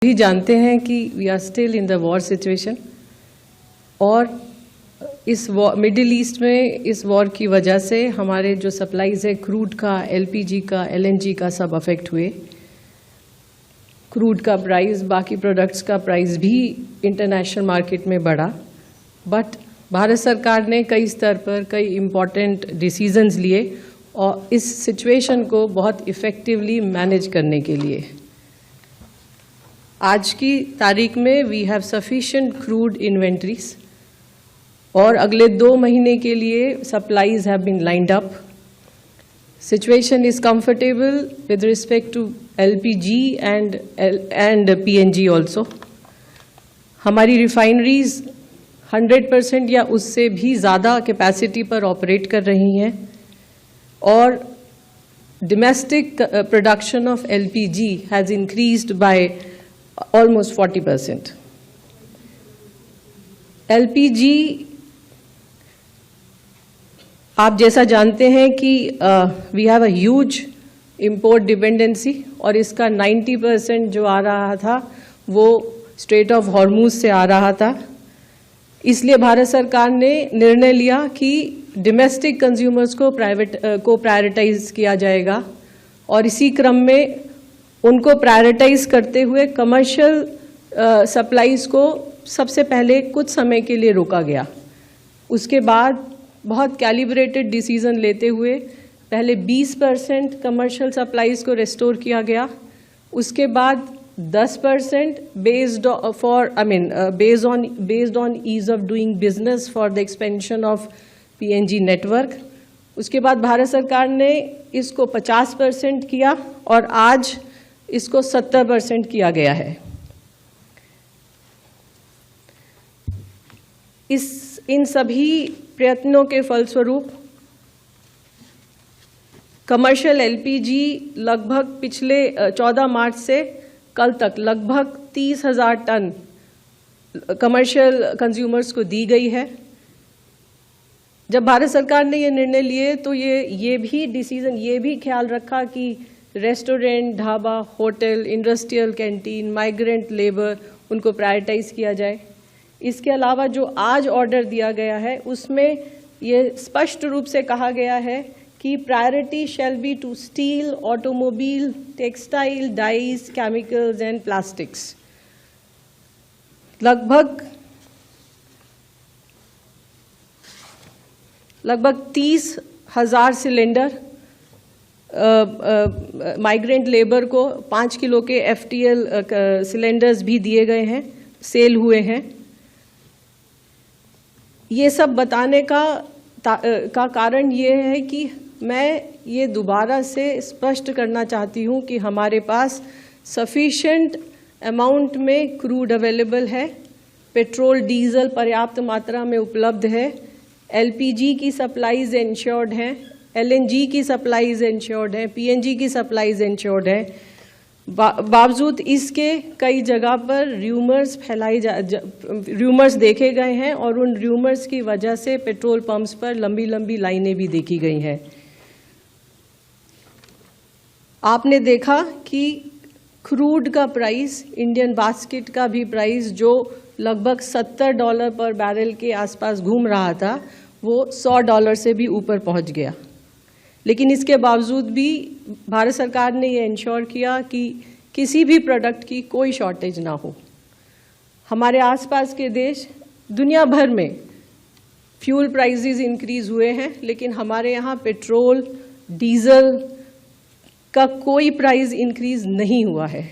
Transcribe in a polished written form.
भी जानते हैं कि we are still in the war situation और इस मिडिल ईस्ट में इस वॉर की वजह से हमारे जो सप्लाईज है क्रूड का, एलपीजी का, एलएनजी का सब अफेक्ट हुए। क्रूड का प्राइस, बाकी प्रोडक्ट्स का प्राइस भी इंटरनेशनल मार्केट में बढ़ा, बट भारत सरकार ने कई स्तर पर कई इम्पॉर्टेंट डिसीजंस लिए और इस सिचुएशन को बहुत इफ़ेक्टिवली मैनेज करने के लिए आज की तारीख में we have sufficient crude inventories और अगले 2 महीने के लिए supplies have been lined up. Situation is comfortable with respect to LPG and PNG also. हमारी रिफाइनरीज 100% या उससे भी ज़्यादा कैपेसिटी पर ऑपरेट कर रही हैं और domestic production of LPG has increased by almost 40%. LPG आप जैसा जानते हैं कि we have a huge import dependency और इसका 90% जो आ रहा था वो स्ट्रेट ऑफ हॉर्मुज से आ रहा था। इसलिए भारत सरकार ने निर्णय लिया कि डोमेस्टिक कंज्यूमर्स को प्रायोरिटाइज किया जाएगा और इसी क्रम में उनको प्रायोरिटाइज करते हुए कमर्शियल सप्लाईज को सबसे पहले कुछ समय के लिए रोका गया। उसके बाद बहुत कैलिब्रेटेड डिसीजन लेते हुए पहले 20% कमर्शियल सप्लाईज को रेस्टोर किया गया, उसके बाद 10% based on ease of doing business for the expansion of PNG network। उसके बाद भारत सरकार ने इसको 50% किया और आज इसको 70% किया गया है। इन सभी प्रयत्नों के फलस्वरूप कमर्शियल एलपीजी लगभग पिछले 14 मार्च से कल तक लगभग 30,000 टन कमर्शियल कंज्यूमर्स को दी गई है। जब भारत सरकार ने ये निर्णय लिए तो ये भी डिसीजन ये भी ख्याल रखा कि restaurant, dhaba, hotel, industrial canteen, migrant labour उनको प्रायोरिटाइज किया जाए। इसके अलावा जो आज ऑर्डर दिया गया है उसमें ये स्पष्ट रूप से कहा गया है कि priority shall be to steel, automobile, textile, dyes, chemicals and plastics. लगभग 30,000 सिलेंडर माइग्रेंट लेबर को 5 किलो के FTL सिलेंडर्स भी दिए गए हैं, सेल हुए हैं। ये सब बताने का कारण ये है कि मैं ये दोबारा से स्पष्ट करना चाहती हूँ कि हमारे पास सफिशिएंट अमाउंट में क्रूड अवेलेबल है, पेट्रोल डीजल पर्याप्त मात्रा में उपलब्ध है, एलपीजी की सप्लाईज इंश्योर्ड हैं, एलएनजी की सप्लाईज इंश्योर्ड हैं, पीएनजी की सप्लाईज इंश्योर्ड हैं। बावजूद इसके कई जगह पर र्यूमर्स देखे गए हैं और उन र्यूमर्स की वजह से पेट्रोल पंप्स पर लंबी लंबी लाइनें भी देखी गई हैं। आपने देखा कि क्रूड का प्राइस, इंडियन बास्केट का भी प्राइस जो लगभग $70 पर बैरल के आसपास घूम रहा था वो $100 से भी ऊपर पहुंच गया। लेकिन इसके बावजूद भी भारत सरकार ने ये इंश्योर किया कि किसी भी प्रोडक्ट की कोई शॉर्टेज ना हो। हमारे आसपास के देश दुनिया भर में फ्यूल प्राइसेस इंक्रीज हुए हैं, लेकिन हमारे यहाँ पेट्रोल, डीजल का कोई प्राइस इंक्रीज नहीं हुआ है।